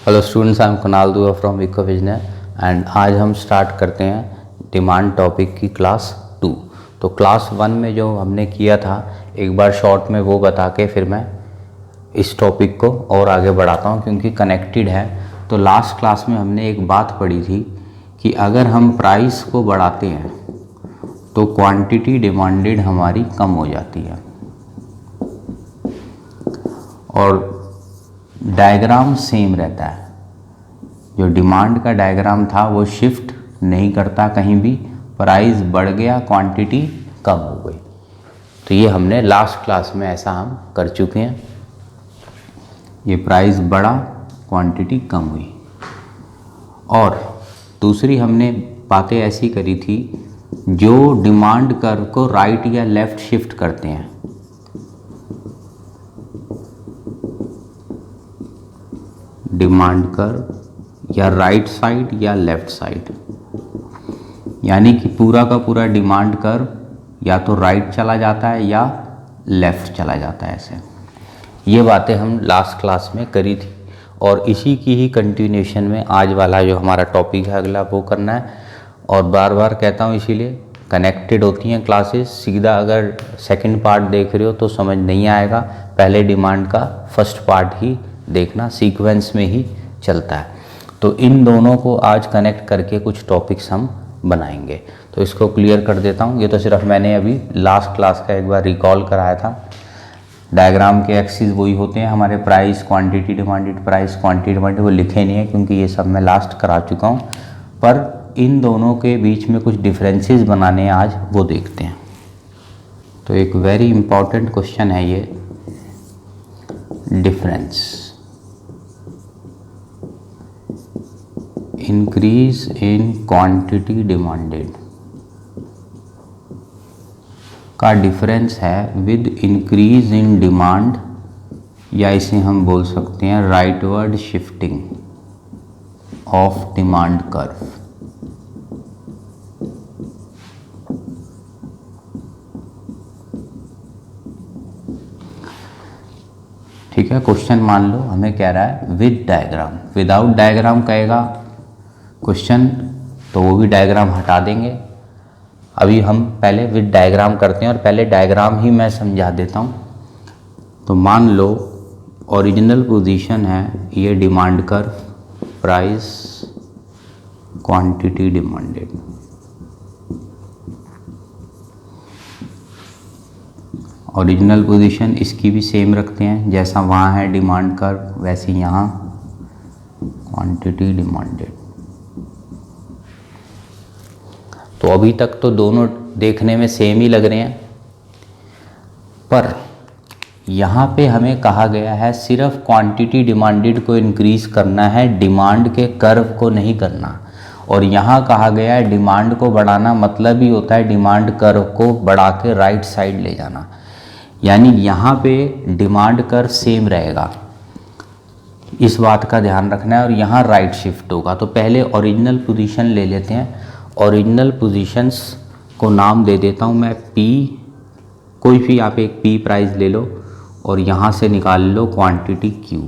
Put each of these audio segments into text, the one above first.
Hello students, I am Kunal दुआ from Vicco विजनर and आज हम स्टार्ट करते हैं डिमांड टॉपिक की क्लास 2। तो क्लास 1 में जो हमने किया था एक बार शॉर्ट में वो बता के फिर मैं इस टॉपिक को और आगे बढ़ाता हूँ क्योंकि कनेक्टेड है। तो लास्ट क्लास में हमने एक बात पढ़ी थी कि अगर हम प्राइस को बढ़ाते हैं तो क्वांटिटी डिमांडेड हमारी कम हो जाती है और डायग्राम सेम रहता है। जो डिमांड का डायग्राम था वो शिफ्ट नहीं करता कहीं भी, प्राइस बढ़ गया क्वांटिटी कम हो गई। तो ये हमने लास्ट क्लास में ऐसा हम कर चुके हैं। ये प्राइस बढ़ा क्वांटिटी कम हुई। और दूसरी हमने बातें ऐसी करी थी जो डिमांड कर्व को राइट या लेफ़्ट शिफ्ट करते हैं। डिमांड कर्व या राइट साइड या लेफ़्ट साइड, यानी कि पूरा का पूरा डिमांड कर्व या तो राइट चला जाता है या लेफ़्ट चला जाता है। ऐसे ये बातें हम लास्ट क्लास में करी थी और इसी की ही कंटिन्यूएशन में आज वाला जो हमारा टॉपिक है अगला वो करना है। और बार बार कहता हूँ इसीलिए कनेक्टेड होती हैं क्लासेस। सीधा अगर सेकंड पार्ट देख रहे हो तो समझ नहीं आएगा, पहले डिमांड का फर्स्ट पार्ट ही देखना, सीक्वेंस में ही चलता है। तो इन दोनों को आज कनेक्ट करके कुछ टॉपिक्स हम बनाएंगे। तो इसको क्लियर कर देता हूँ। ये तो सिर्फ मैंने अभी लास्ट क्लास का एक बार रिकॉल कराया था। डायग्राम के एक्सिस वही होते हैं हमारे, price quantity demanded, price quantity demanded, वो लिखे नहीं है क्योंकि ये सब मैं लास्ट करा चुका हूँ। पर इन दोनों के बीच में कुछ डिफरेंसेस बनाने हैं आज, वो देखते हैं। तो एक वेरी इंपॉर्टेंट क्वेश्चन है ये, difference increase in quantity demanded का डिफरेंस है विद इंक्रीज इन डिमांड, या इसे हम बोल सकते हैं rightward shifting of demand curve. ठीक है, क्वेश्चन मान लो हमें कह रहा है विद डायग्राम। विदाउट डायग्राम कहेगा क्वेश्चन तो वो भी डायग्राम हटा देंगे। अभी हम पहले विद डायग्राम करते हैं और पहले डायग्राम ही मैं समझा देता हूँ। तो मान लो ओरिजिनल पोजीशन है ये demand curve, price quantity demanded. Original position इसकी भी सेम रखते हैं, जैसा वहाँ है डिमांड कर्व वैसे यहाँ क्वांटिटी डिमांडेड। तो अभी तक तो दोनों देखने में सेम ही लग रहे हैं, पर यहाँ पे हमें कहा गया है सिर्फ क्वांटिटी डिमांडेड को इंक्रीज करना है, डिमांड के कर्व को नहीं करना। और यहाँ कहा गया है डिमांड को बढ़ाना मतलब ही होता है डिमांड कर्व को बढ़ा के राइट साइड ले जाना। यानी यहाँ पे डिमांड कर्व सेम रहेगा, इस बात का ध्यान रखना है। और यहाँ राइट शिफ्ट होगा। तो पहले ओरिजिनल पोजीशन ले लेते हैं। ओरिजिनल पोजीशंस को नाम दे देता हूँ मैं P, कोई भी आप एक P प्राइस ले लो और यहाँ से निकाल लो क्वांटिटी Q।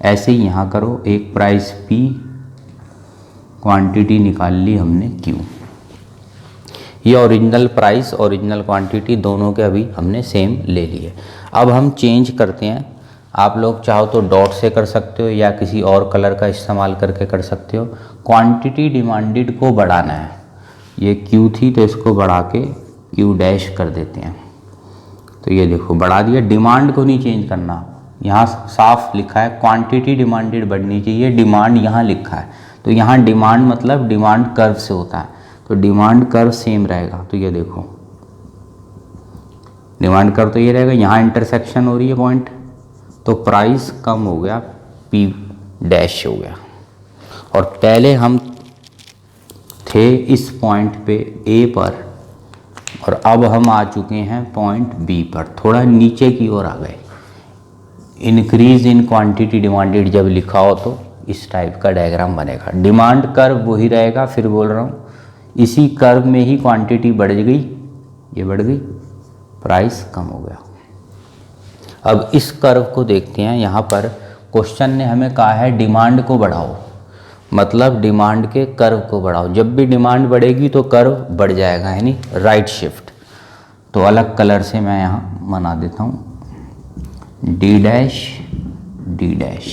ऐसे ही यहाँ करो, एक प्राइस P, क्वांटिटी निकाल ली हमने Q। ये ओरिजिनल प्राइस ओरिजिनल क्वांटिटी दोनों के अभी हमने सेम ले लिए। अब हम चेंज करते हैं। आप लोग चाहो तो डॉट से कर सकते हो या किसी और कलर का इस्तेमाल करके कर सकते हो। क्वांटिटी डिमांडेड को बढ़ाना है, ये Q थी तो इसको बढ़ा के Q डैश कर देते हैं। तो ये देखो बढ़ा दिया। डिमांड को नहीं चेंज करना, यहाँ साफ लिखा है क्वांटिटी डिमांडेड बढ़नी चाहिए, डिमांड यहाँ लिखा है। तो यहाँ डिमांड मतलब डिमांड कर्व से होता है, तो डिमांड कर्व सेम रहेगा। तो ये देखो डिमांड कर्व तो ये रहेगा, यहाँ इंटरसेक्शन हो रही है पॉइंट, तो प्राइस कम हो गया, P डैश हो गया। और पहले हम थे इस पॉइंट पे A पर और अब हम आ चुके हैं पॉइंट B पर, थोड़ा नीचे की ओर आ गए। इंक्रीज इन क्वांटिटी डिमांडेड जब लिखा हो तो इस टाइप का डायग्राम बनेगा। डिमांड कर्व वही रहेगा, फिर बोल रहा हूँ इसी कर्व में ही क्वांटिटी बढ़ गई, ये बढ़ गई, प्राइस कम हो गया। अब इस कर्व को देखते हैं, यहाँ पर क्वेश्चन ने हमें कहा है डिमांड को बढ़ाओ, मतलब डिमांड के कर्व को बढ़ाओ। जब भी डिमांड बढ़ेगी तो कर्व बढ़ जाएगा, यानी राइट शिफ्ट। तो अलग कलर से मैं यहाँ बना देता हूँ डी डैश डी डैश।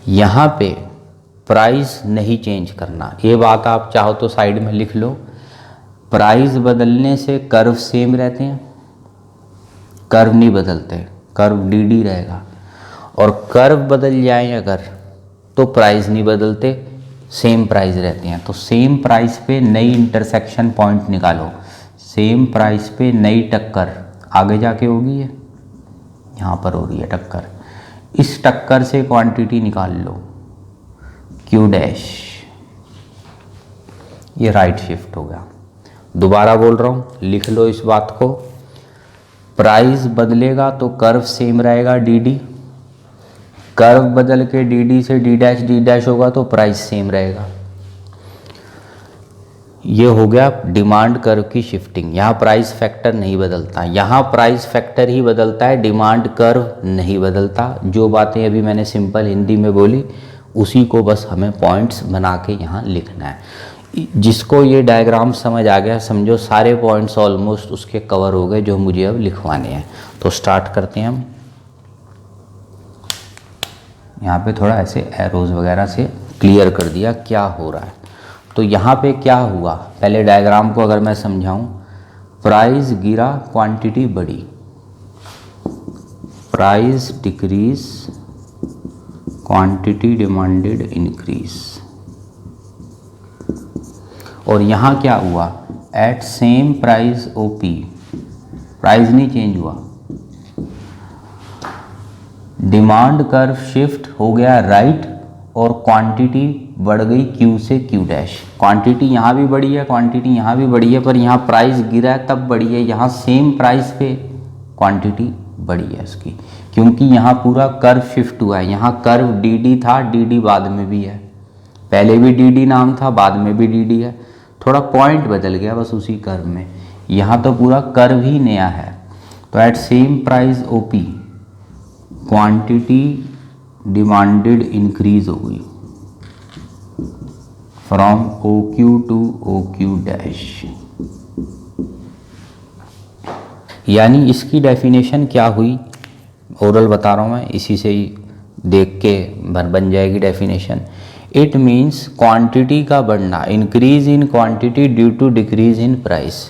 यहाँ पे प्राइस नहीं चेंज करना, ये बात आप चाहो तो साइड में लिख लो। प्राइस बदलने से कर्व सेम रहते हैं, कर्व नहीं बदलते, कर्व डी डी रहेगा। और कर्व बदल जाए अगर तो प्राइस नहीं बदलते, सेम प्राइस रहते हैं। तो सेम प्राइस पे नई इंटरसेक्शन पॉइंट निकालो। सेम प्राइस पे नई टक्कर आगे जाके होगी, है यहाँ पर हो रही है टक्कर। इस टक्कर से क्वांटिटी निकाल लो क्यू डैश, ये राइट शिफ्ट हो गया। दोबारा बोल रहा हूँ, लिख लो इस बात को। प्राइस बदलेगा तो कर्व सेम रहेगा डी डी, कर्व बदल के डी डी से डी डैश होगा तो प्राइस सेम रहेगा। ये हो गया डिमांड कर्व की शिफ्टिंग। यहाँ प्राइस फैक्टर नहीं बदलता, यहाँ प्राइस फैक्टर ही बदलता है, डिमांड कर्व नहीं बदलता। जो बातें अभी मैंने सिंपल हिंदी में बोली उसी को बस हमें पॉइंट्स बना के यहाँ लिखना है। जिसको ये डायग्राम समझ आ गया, समझो सारे पॉइंट्स ऑलमोस्ट उसके कवर हो गए जो मुझे अब लिखवाने हैं। तो स्टार्ट करते हैं हम। यहाँ पे थोड़ा ऐसे एरोज वगैरह से क्लियर कर दिया क्या हो रहा है। तो यहाँ पे क्या हुआ, पहले डायग्राम को अगर मैं समझाऊं, प्राइस गिरा, क्वांटिटी बढ़ी, price decrease, quantity demanded increase. और यहाँ क्या हुआ, at same price OP, price नहीं चेंज हुआ, डिमांड कर्व शिफ्ट हो गया राइट और क्वांटिटी बढ़ गई क्यू से क्यू डैश। क्वांटिटी यहाँ भी बढ़ी है, क्वांटिटी यहाँ भी बढ़ी है, पर यहाँ प्राइस गिरा है तब बढ़ी है। यहाँ सेम प्राइस पे क्वांटिटी बढ़ी है इसकी, क्योंकि यहाँ पूरा कर्व शिफ्ट हुआ है। यहाँ कर्व डी डी था, डी डी बाद में भी है, पहले भी डी डी नाम था, बाद में भी डी डी है, थोड़ा पॉइंट बदल गया बस उसी कर्व में। यहाँ तो पूरा कर्व ही नया है। तो at same price OP quantity demanded increase हो गई from O Q to O Q dash. यानी इसकी डेफिनेशन क्या हुई, ओरल बता रहा हूँ मैं, इसी से ही देख के बन जाएगी डेफिनेशन। इट मीन्स क्वांटिटी का बढ़ना, increase in quantity due to decrease in price.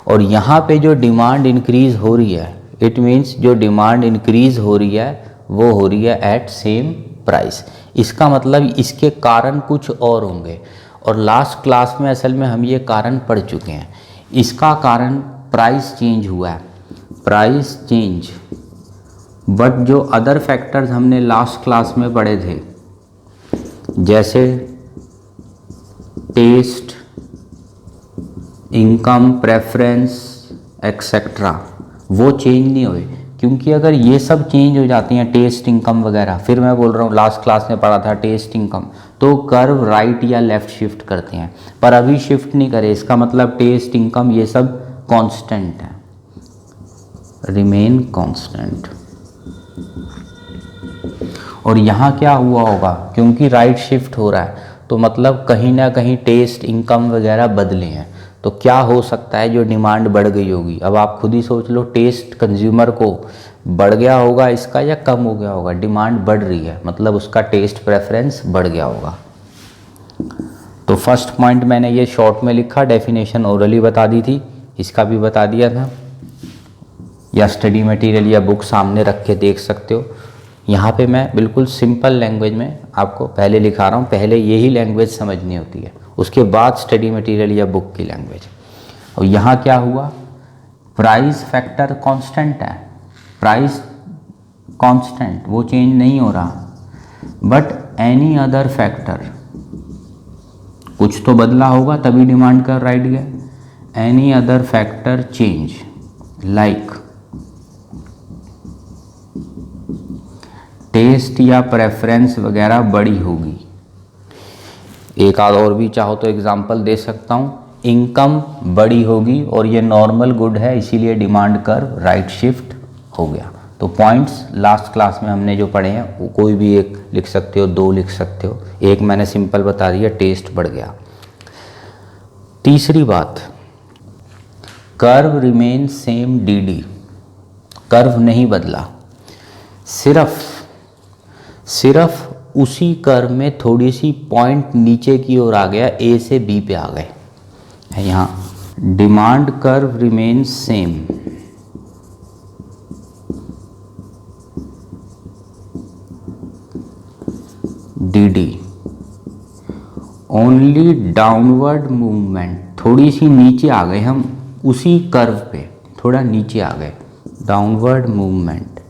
और यहाँ पे जो डिमांड इंक्रीज हो रही है, इट मीन्स जो डिमांड इंक्रीज हो रही है वो हो रही है एट सेम प्राइस। इसका मतलब इसके कारण कुछ और होंगे, और लास्ट क्लास में असल में हम ये कारण पढ़ चुके हैं। इसका कारण प्राइस चेंज हुआ है, प्राइस चेंज, बट जो अदर फैक्टर्स हमने लास्ट क्लास में पढ़े थे, जैसे टेस्ट, इनकम, प्रेफरेंस एक्सेट्रा, वो चेंज नहीं हुए। क्योंकि अगर ये सब चेंज हो जाती हैं, टेस्ट, इनकम वगैरह, फिर मैं बोल रहा हूँ लास्ट क्लास में पढ़ा था टेस्ट, इनकम, तो कर्व राइट या लेफ़्ट शिफ्ट करते हैं, पर अभी शिफ्ट नहीं करे। इसका मतलब टेस्ट, इनकम ये सब कांस्टेंट है, रिमेन कांस्टेंट। और यहाँ क्या हुआ होगा, क्योंकि राइट शिफ्ट हो रहा है तो मतलब कहीं ना कहीं टेस्ट, इनकम वगैरह बदले हैं। तो क्या हो सकता है, जो डिमांड बढ़ गई होगी। अब आप खुद ही सोच लो, टेस्ट कंज्यूमर को बढ़ गया होगा इसका या कम हो गया होगा। डिमांड बढ़ रही है मतलब उसका टेस्ट प्रेफरेंस बढ़ गया होगा। तो फर्स्ट पॉइंट मैंने ये शॉर्ट में लिखा, डेफिनेशन ओरली बता दी थी, इसका भी बता दिया था, या स्टडी मटेरियल या बुक सामने रख के देख सकते हो। यहाँ पे मैं बिल्कुल सिंपल लैंग्वेज में आपको पहले लिखा रहा हूँ, पहले यही लैंग्वेज समझनी होती है, उसके बाद स्टडी मटेरियल या बुक की लैंग्वेज। और यहाँ क्या हुआ, प्राइस फैक्टर कांस्टेंट है, प्राइस कांस्टेंट, वो चेंज नहीं हो रहा, बट एनी अदर फैक्टर, कुछ तो बदला होगा तभी डिमांड कर राइट गया। Any other factor change, like taste या प्रेफरेंस वगैरह बड़ी होगी। एक आध और भी चाहो तो एग्जांपल दे सकता हूँ, इनकम बड़ी होगी और ये नॉर्मल गुड है इसीलिए डिमांड कर्व राइट शिफ्ट हो गया। तो पॉइंट्स लास्ट क्लास में हमने जो पढ़े हैं वो कोई भी एक लिख सकते हो, 2 लिख सकते हो, एक मैंने सिंपल बता दिया, टेस्ट बढ़ गया। तीसरी बात, curve remain same dd, curve नहीं बदला, सिर्फ उसी कर्व में थोड़ी सी पॉइंट नीचे की ओर आ गया, A से B पे आ गए। यहाँ demand curve remain same, dd, only downward movement, थोड़ी सी नीचे आ गए हम उसी कर्व पे, थोड़ा नीचे आ गए, downward movement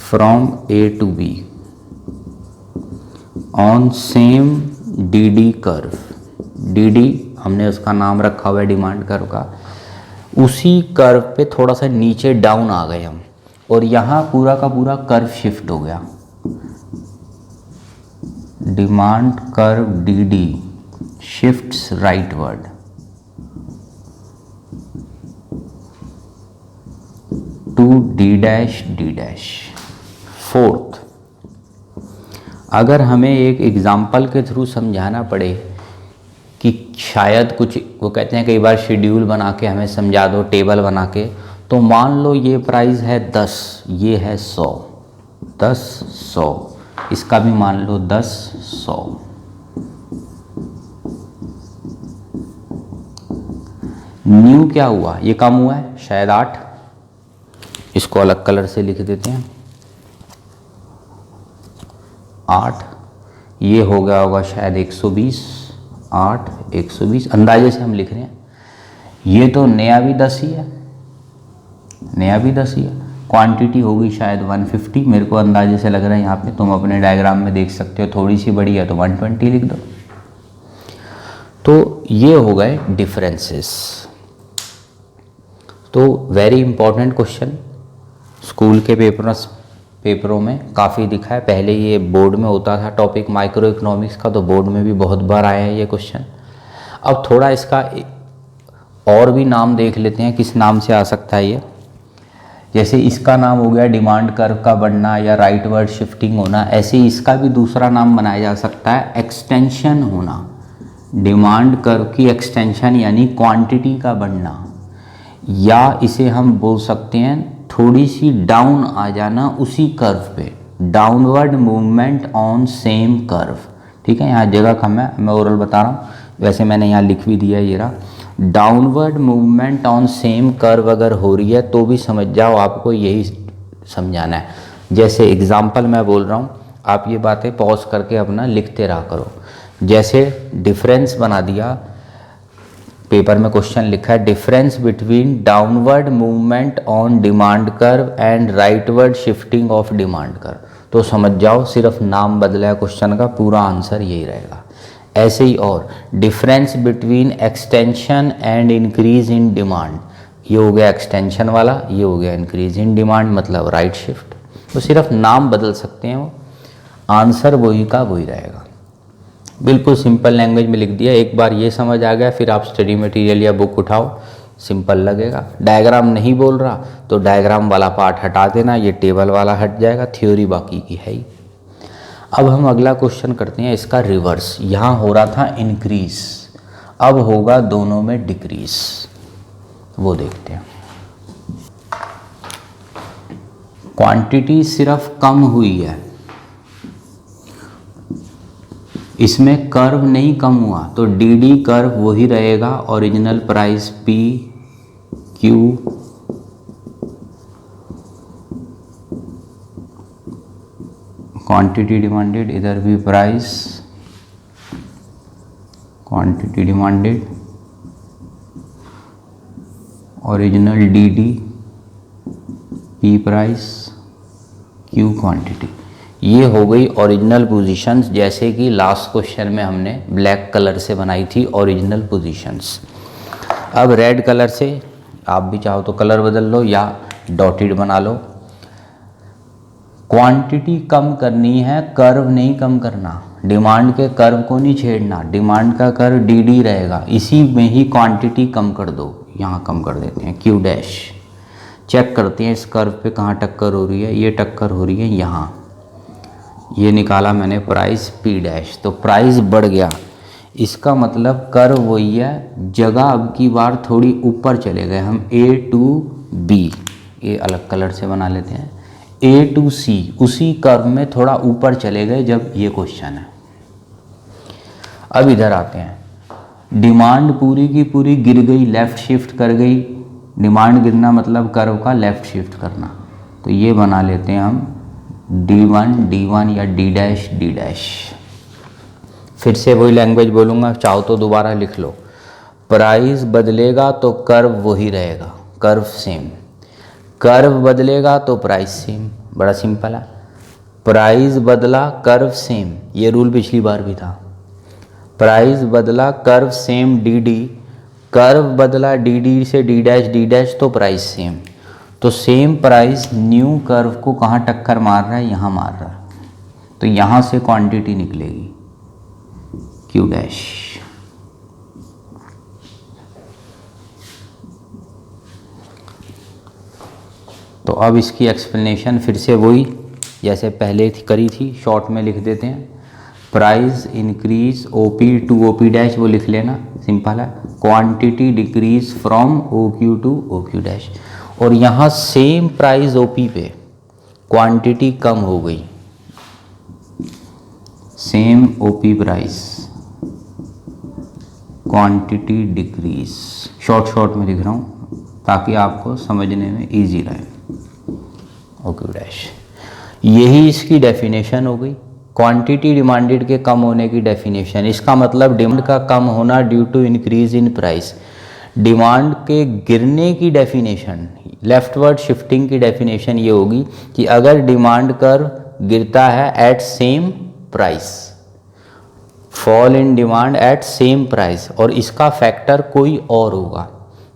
from A to B on same dd curve, dd हमने उसका नाम रखा हुआ है डिमांड कर्व का, उसी कर्व पे थोड़ा सा नीचे डाउन आ गए हम, और यहाँ पूरा का पूरा कर्व शिफ्ट हो गया, demand curve dd shifts rightward to d'। Fourth, अगर हमें एक एग्जाम्पल के थ्रू समझाना पड़े कि शायद कुछ, वो कहते हैं कई बार शेड्यूल बना के हमें समझा दो, टेबल बना के, तो मान लो ये प्राइस है 10, ये है 100, 10 100, इसका भी मान लो 10 100। न्यू क्या हुआ, ये कम हुआ है शायद 8, इसको अलग कलर से लिख देते हैं 8, ये हो गया होगा शायद 120, 8 120 अंदाजे से हम लिख रहे हैं। ये तो नया भी 10 ही है, नया भी 10 ही है, क्वांटिटी होगी शायद 150, मेरे को अंदाजे से लग रहा है यहाँ पे, तुम अपने डायग्राम में देख सकते हो, थोड़ी सी बड़ी है तो 120 लिख दो। तो ये हो गए डिफरेंसेस। तो वेरी इंपॉर्टेंट क्वेश्चन, स्कूल के पेपरों में काफ़ी दिखा है, पहले ये बोर्ड में होता था टॉपिक माइक्रो इकोनॉमिक्स का, तो बोर्ड में भी बहुत बार आया है ये क्वेश्चन। अब थोड़ा इसका और भी नाम देख लेते हैं, किस नाम से आ सकता है ये। जैसे इसका नाम हो गया डिमांड कर्व का बढ़ना या राइटवर्ड शिफ्टिंग होना, ऐसे ही इसका भी दूसरा नाम बनाया जा सकता है एक्सटेंशन होना, डिमांड कर्व की एक्सटेंशन यानी क्वांटिटी का बढ़ना, या इसे हम बोल सकते हैं थोड़ी सी डाउन आ जाना उसी कर्व पे, downward movement on same curve. ठीक है, यहाँ जगह कम है, मैं ओरल बता रहा हूँ, वैसे मैंने यहाँ लिख भी दिया, ये रहा, downward movement on same curve अगर हो रही है तो भी समझ जाओ आपको यही समझाना है। जैसे एग्जाम्पल मैं बोल रहा हूँ, आप ये बातें पॉज करके अपना लिखते रहा करो। जैसे डिफरेंस बना दिया, पेपर में क्वेश्चन लिखा है difference between downward movement on demand curve and rightward shifting of demand curve, तो समझ जाओ सिर्फ नाम बदला है क्वेश्चन का, पूरा आंसर यही रहेगा। ऐसे ही और difference between extension and increase in demand, ये हो गया एक्सटेंशन वाला, ये हो गया इंक्रीज इन डिमांड मतलब राइट शिफ्ट, तो सिर्फ नाम बदल सकते हैं, वो आंसर वही का वही रहेगा। बिल्कुल सिंपल लैंग्वेज में लिख दिया, एक बार ये समझ आ गया, फिर आप स्टडी मटेरियल या बुक उठाओ, सिंपल लगेगा। डायग्राम नहीं बोल रहा तो डायग्राम वाला पार्ट हटा देना, ये टेबल वाला हट जाएगा, थ्योरी बाकी की है ही। अब हम अगला क्वेश्चन करते हैं, इसका रिवर्स। यहाँ हो रहा था इंक्रीज, अब होगा दोनों में डिक्रीज, वो देखते हैं। क्वांटिटी सिर्फ कम हुई है, इसमें कर्व नहीं कम हुआ, तो dd कर्व वही रहेगा, original price P Q quantity demanded, इधर भी price quantity demanded, original dd P price Q quantity. ये हो गई ओरिजिनल पोजीशंस, जैसे कि लास्ट क्वेश्चन में हमने ब्लैक कलर से बनाई थी ओरिजिनल पोजीशंस। अब रेड कलर से आप भी चाहो तो कलर बदल लो या डॉटेड बना लो। क्वांटिटी कम करनी है, कर्व नहीं कम करना, डिमांड के कर्व को नहीं छेड़ना, डिमांड का कर्व dd रहेगा, इसी में ही क्वांटिटी कम कर दो, यहाँ कम कर देते हैं Q डैश। चेक करते हैं इस कर्व पे कहाँ टक्कर हो रही है, ये टक्कर हो रही है यहाँ, ये निकाला मैंने प्राइस पी डैश, तो प्राइस बढ़ गया, इसका मतलब कर्व वही है, जगह अब की बार थोड़ी ऊपर चले गए हम, ए टू बी, ये अलग कलर से बना लेते हैं, ए टू सी, उसी कर्व में थोड़ा ऊपर चले गए जब ये क्वेश्चन है। अब इधर आते हैं, डिमांड पूरी की पूरी गिर गई, लेफ़्ट शिफ्ट कर गई, डिमांड गिरना मतलब कर्व का लेफ़्ट शिफ्ट करना, तो ये बना लेते हैं हम D1 या D डैश। फिर से वही लैंग्वेज बोलूँगा, चाहो तो दोबारा लिख लो। प्राइस बदलेगा तो कर्व वही रहेगा, कर्व सेम, कर्व बदलेगा तो प्राइस सेम, बड़ा सिंपल है। प्राइस बदला कर्व सेम, ये रूल पिछली बार भी था, प्राइस बदला कर्व सेम DD, कर्व बदला DD से D डैश तो प्राइस सेम, तो सेम प्राइस न्यू कर्व को कहाँ टक्कर मार रहा है, यहाँ मार रहा है, तो यहाँ से क्वांटिटी निकलेगी Q डैश। तो अब इसकी एक्सप्लेनेशन फिर से वही जैसे पहले करी थी, शॉर्ट में लिख देते हैं, price increase OP to OP dash, वो लिख लेना, सिंपल है, quantity decrease from OQ to OQ dash, और यहाँ सेम प्राइस OP पे क्वांटिटी कम हो गई, same OP price quantity decrease, short में लिख रहा हूँ ताकि आपको समझने में इजी रहे, OQ डैश, यही इसकी डेफिनेशन हो गई, क्वांटिटी डिमांडेड के कम होने की डेफिनेशन। इसका मतलब डिमांड का कम होना due to increase in price, demand के गिरने की डेफिनेशन, लेफ्टवर्ड शिफ्टिंग की डेफिनेशन ये होगी कि अगर डिमांड कर्व गिरता है at same price, fall in demand at same price, और इसका फैक्टर कोई और होगा,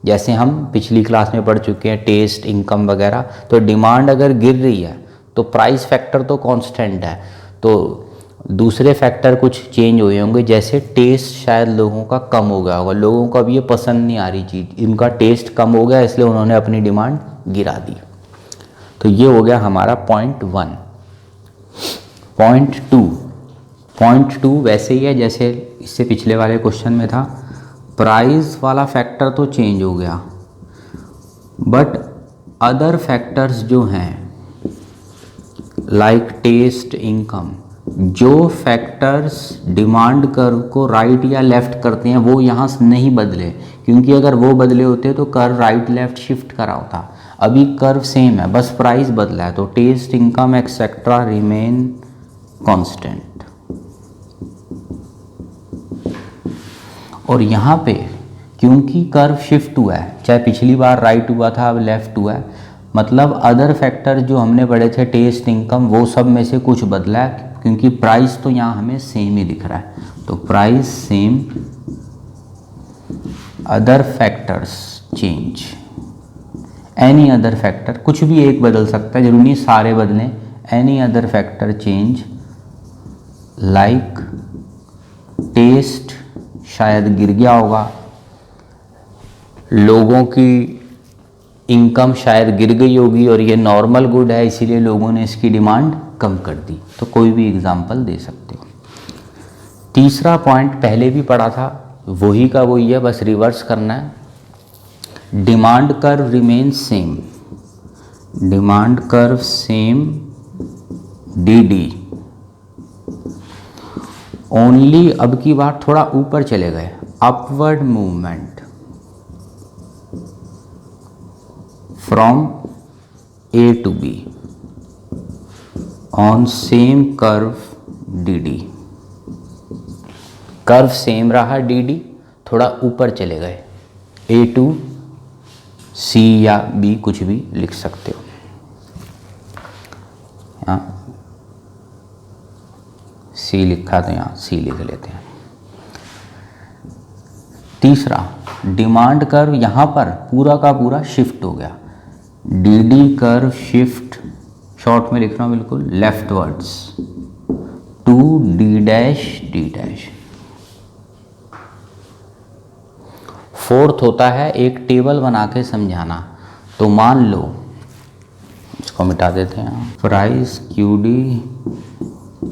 जैसे हम पिछली क्लास में पढ़ चुके हैं टेस्ट, इनकम वगैरह, तो डिमांड अगर गिर रही है तो प्राइस फैक्टर तो कांस्टेंट है, तो दूसरे फैक्टर कुछ चेंज हुए होंगे, जैसे टेस्ट शायद लोगों का कम हो गया होगा, लोगों को अब ये पसंद नहीं आ रही चीज़, इनका टेस्ट कम हो गया इसलिए उन्होंने अपनी डिमांड गिरा दी। तो ये हो गया हमारा पॉइंट 1। पॉइंट टू वैसे ही है जैसे इससे पिछले वाले क्वेश्चन में था, प्राइस वाला फैक्टर तो चेंज हो गया, बट अदर फैक्टर्स जो हैं लाइक टेस्ट, इनकम, जो फैक्टर्स डिमांड कर्व को राइट या लेफ़्ट करते हैं वो यहाँ से नहीं बदले, क्योंकि अगर वो बदले होते तो कर्व राइट लेफ़्ट शिफ्ट करा होता। अभी कर्व सेम है, बस प्राइस बदला है, तो taste, income etcetera remain constant. और यहाँ पे क्योंकि कर्व शिफ्ट हुआ है, चाहे पिछली बार राइट हुआ था अब लेफ़्ट हुआ है, मतलब अदर फैक्टर जो हमने पढ़े थे टेस्ट, इनकम, वो सब में से कुछ बदला है, क्योंकि प्राइस तो यहाँ हमें सेम ही दिख रहा है, तो price same, other factors change, any other factor, कुछ भी एक बदल सकता है, जरूरी नहीं सारे बदलें, any other factor change, like taste शायद गिर गया होगा, लोगों की इनकम शायद गिर गई होगी, और ये नॉर्मल गुड है इसीलिए लोगों ने इसकी डिमांड कम कर दी, तो कोई भी एग्जांपल दे सकते हो। तीसरा पॉइंट पहले भी पढ़ा था, वही का वही है, बस रिवर्स करना है। Demand curve remain same, demand curve same DD, only अब की बार थोड़ा ऊपर चले गए, upward movement from A to B on same curve DD, curve same रहा DD, थोड़ा ऊपर चले गए, A to C या B कुछ भी लिख सकते हो, यहाँ C लिखा तो यहाँ C लिख लेते हैं। तीसरा, डिमांड कर्व यहाँ पर पूरा का पूरा शिफ्ट हो गया, DD कर्व शिफ्ट, शॉर्ट में लिख रहा हूँ बिल्कुल, लेफ्टवर्ड्स टू D डैश। फोर्थ होता है एक टेबल बना के समझाना, तो मान लो इसको मिटा देते हैं। Price QD,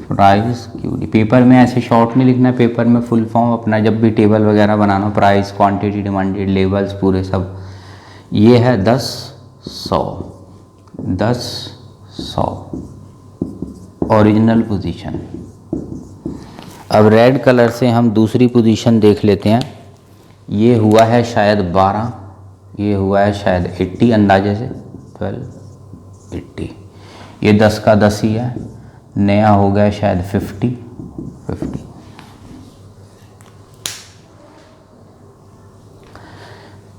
price QD. Paper में ऐसे शॉर्ट नहीं लिखना है, पेपर में फुल फॉर्म अपना जब भी टेबल वगैरह बनाना, प्राइस, क्वांटिटी डिमांडेड, लेबल्स पूरे सब। ये है 10 100 ओरिजिनल पोजीशन। अब रेड कलर से हम दूसरी पोजीशन देख लेते हैं। ये हुआ है शायद 12, ये हुआ है शायद 80 अंदाजे से, 12 80। ये 10 का 10 ही है, नया हो गया शायद 50।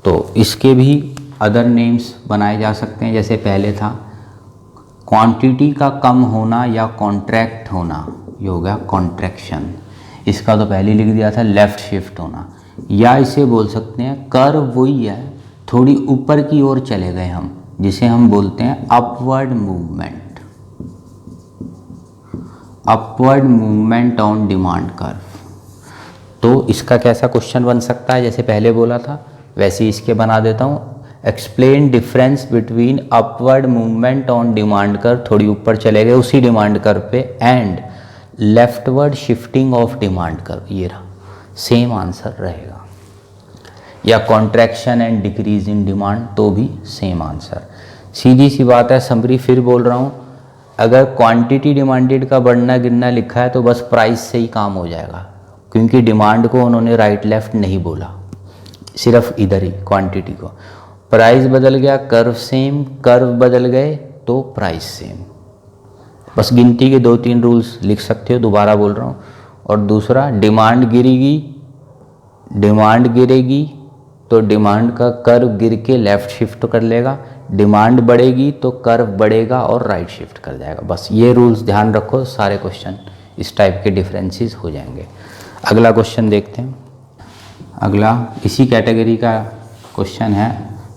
तो इसके भी अदर नेम्स बनाए जा सकते हैं। जैसे पहले था क्वांटिटी का कम होना या कॉन्ट्रैक्ट होना, ये हो गया कॉन्ट्रैक्शन। इसका तो पहले लिख दिया था लेफ्ट शिफ्ट होना। या इसे बोल सकते हैं कर्व वही है, थोड़ी ऊपर की ओर चले गए हम, जिसे हम बोलते हैं upward movement. Upward movement on demand curve. तो इसका कैसा क्वेश्चन बन सकता है, जैसे पहले बोला था वैसे ही इसके बना देता हूँ। Explain difference between upward movement on demand curve, थोड़ी ऊपर चले गए उसी डिमांड कर्व पे, and leftward shifting of demand curve. ये रहा, सेम आंसर रहेगा। या contraction and decrease in demand, तो भी सेम आंसर। सीधी सी बात है, समरी फिर बोल रहा हूँ, अगर क्वांटिटी डिमांडेड का बढ़ना गिरना लिखा है तो बस प्राइस से ही काम हो जाएगा, क्योंकि डिमांड को उन्होंने राइट लेफ्ट नहीं बोला, सिर्फ इधर ही क्वांटिटी को। प्राइस बदल गया, कर्व सेम, कर्व बदल गए तो प्राइस सेम। बस गिनती के 2-3 रूल्स लिख सकते हो, दोबारा बोल रहा हूँ। और दूसरा, डिमांड गिरेगी तो डिमांड का कर्व गिर के लेफ़्ट शिफ्ट कर लेगा, डिमांड बढ़ेगी तो कर्व बढ़ेगा और राइट शिफ्ट कर जाएगा। बस ये रूल्स ध्यान रखो, सारे क्वेश्चन इस टाइप के डिफरेंसेस हो जाएंगे। अगला क्वेश्चन देखते हैं। अगला इसी कैटेगरी का क्वेश्चन है,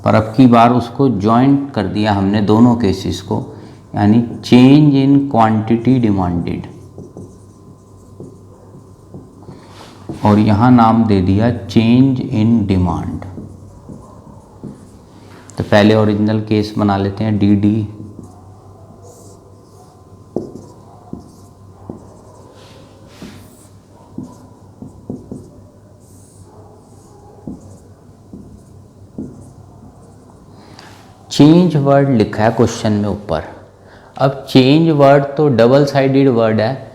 पर अब की बार उसको जॉइंट कर दिया हमने दोनों केसेस को, यानी चेंज इन क्वांटिटी डिमांडेड, और यहाँ नाम दे दिया चेंज इन डिमांड। तो पहले ओरिजिनल केस बना लेते हैं, डी। चेंज वर्ड लिखा है क्वेश्चन में ऊपर। अब चेंज वर्ड तो डबल साइडेड वर्ड है,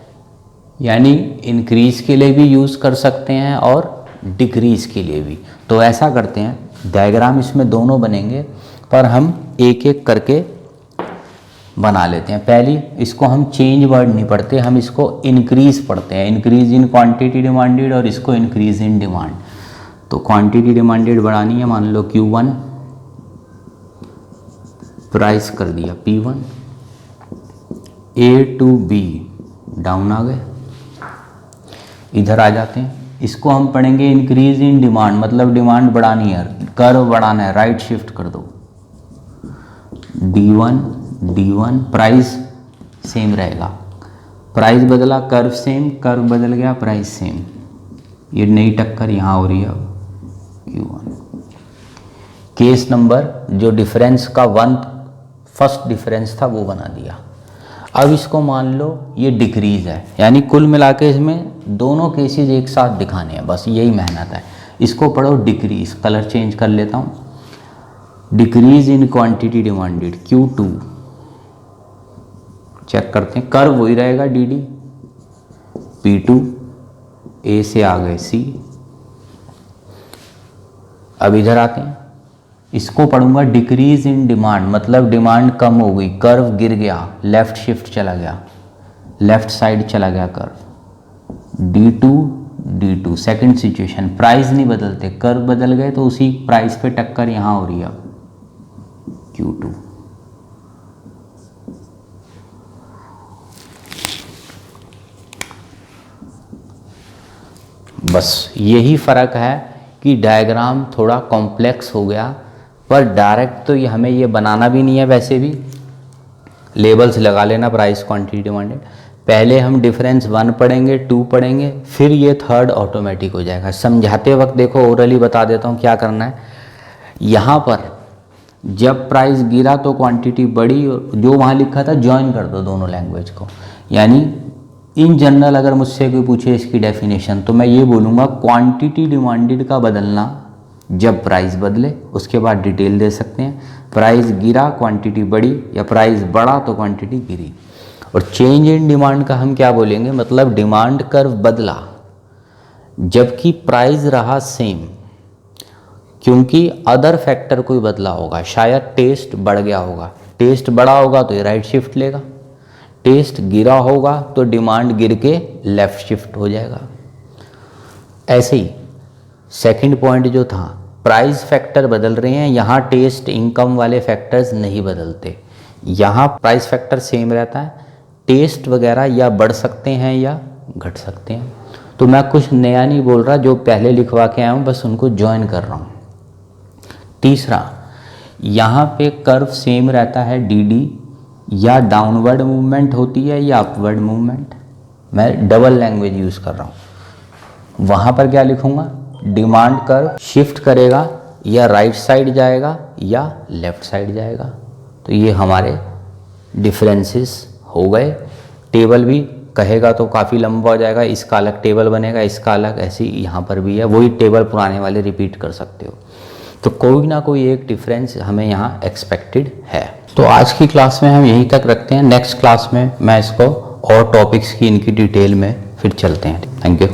यानी इंक्रीज के लिए भी यूज़ कर सकते हैं और डिक्रीज के लिए भी। तो ऐसा करते हैं, डायग्राम इसमें दोनों बनेंगे, पर हम एक एक करके बना लेते हैं। पहली, इसको हम चेंज वर्ड नहीं पढ़ते, हम इसको इंक्रीज पढ़ते हैं। इंक्रीज इन क्वांटिटी डिमांडेड और इसको इंक्रीज इन डिमांड। तो क्वांटिटी डिमांडेड बढ़ानी है, मान लो Q1, प्राइस कर दिया P1, A to B down आ गए। इधर आ जाते हैं, इसको हम पढ़ेंगे इंक्रीज इन डिमांड, मतलब डिमांड बढ़ानी है, कर्व बढ़ाना है, राइट शिफ्ट कर दो। D1 प्राइस सेम रहेगा, प्राइस बदला कर्व सेम, कर्व बदल गया प्राइस सेम। ये नई टक्कर यहाँ हो रही है Q1। केस नंबर जो डिफरेंस का फर्स्ट डिफरेंस था वो बना दिया। अब इसको मान लो ये डिक्रीज है, यानी कुल मिला के इसमें दोनों केसेस एक साथ दिखाने हैं, बस यही मेहनत है। इसको पढ़ो डिक्रीज, कलर चेंज कर लेता हूँ। Decrease in quantity demanded Q2, check करते हैं, कर्व वही रहेगा DD, P2, A से आ गए C। अब इधर आते हैं, इसको पढ़ूंगा डिक्रीज इन डिमांड, मतलब डिमांड कम हो गई, कर्व गिर गया, लेफ्ट शिफ्ट चला गया, लेफ्ट साइड चला गया curve. D2 second situation, price नहीं बदलते, कर्व बदल गए तो उसी प्राइस पे टक्कर यहाँ हो रही है Q2। बस यही फर्क है कि डायग्राम थोड़ा कॉम्प्लेक्स हो गया, पर डायरेक्ट तो ये हमें ये बनाना भी नहीं है। वैसे भी लेबल्स लगा लेना, प्राइस क्वांटिटी डिमांडेड। पहले हम डिफरेंस 1 पढ़ेंगे, 2 पढ़ेंगे, फिर ये थर्ड ऑटोमेटिक हो जाएगा। समझाते वक्त देखो, ओरली बता देता हूँ क्या करना है। यहाँ पर जब प्राइस गिरा तो क्वांटिटी बढ़ी, और जो वहाँ लिखा था ज्वाइन कर दो दोनों लैंग्वेज को। यानी इन जनरल अगर मुझसे कोई पूछे इसकी डेफिनेशन, तो मैं ये बोलूँगा क्वांटिटी डिमांडेड का बदलना जब प्राइस बदले। उसके बाद डिटेल दे सकते हैं, प्राइस गिरा क्वांटिटी बढ़ी, या प्राइस बढ़ा तो क्वांटिटी गिरी। और चेंज इन डिमांड का हम क्या बोलेंगे, मतलब डिमांड कर्व बदला जबकि प्राइस रहा सेम, क्योंकि अदर फैक्टर कोई बदला होगा। शायद टेस्ट बढ़ गया होगा, टेस्ट बढ़ा होगा तो ये राइट शिफ्ट लेगा, टेस्ट गिरा होगा तो डिमांड गिर के लेफ्ट शिफ्ट हो जाएगा। ऐसे ही सेकंड पॉइंट जो था, प्राइस फैक्टर बदल रहे हैं, यहाँ टेस्ट इनकम वाले फैक्टर्स नहीं बदलते। यहाँ प्राइस फैक्टर सेम रहता है, टेस्ट वगैरह या बढ़ सकते हैं या घट सकते हैं। तो मैं कुछ नया नहीं बोल रहा, जो पहले लिखवा के आया हूँ बस उनको ज्वाइन कर रहा हूँ। तीसरा, यहाँ पे कर्व सेम रहता है डी, या डाउनवर्ड मूवमेंट होती है या अपवर्ड मूवमेंट। मैं डबल लैंग्वेज यूज़ कर रहा हूँ। वहाँ पर क्या लिखूँगा, डिमांड कर्व शिफ्ट करेगा, या राइट साइड जाएगा या लेफ्ट साइड जाएगा। तो ये हमारे डिफरेंसेस हो गए। टेबल भी कहेगा तो काफ़ी लंबा हो जाएगा, इसका अलग टेबल बनेगा, इसका अलग, ऐसे ही यहाँ पर भी है, वही टेबल पुराने वाले रिपीट कर सकते हो। तो कोई ना कोई एक डिफरेंस हमें यहाँ एक्सपेक्टेड है। तो आज की क्लास में हम यहीं तक रखते हैं। नेक्स्ट क्लास में मैं इसको और टॉपिक्स की इनकी डिटेल में फिर चलते हैं। Thank you.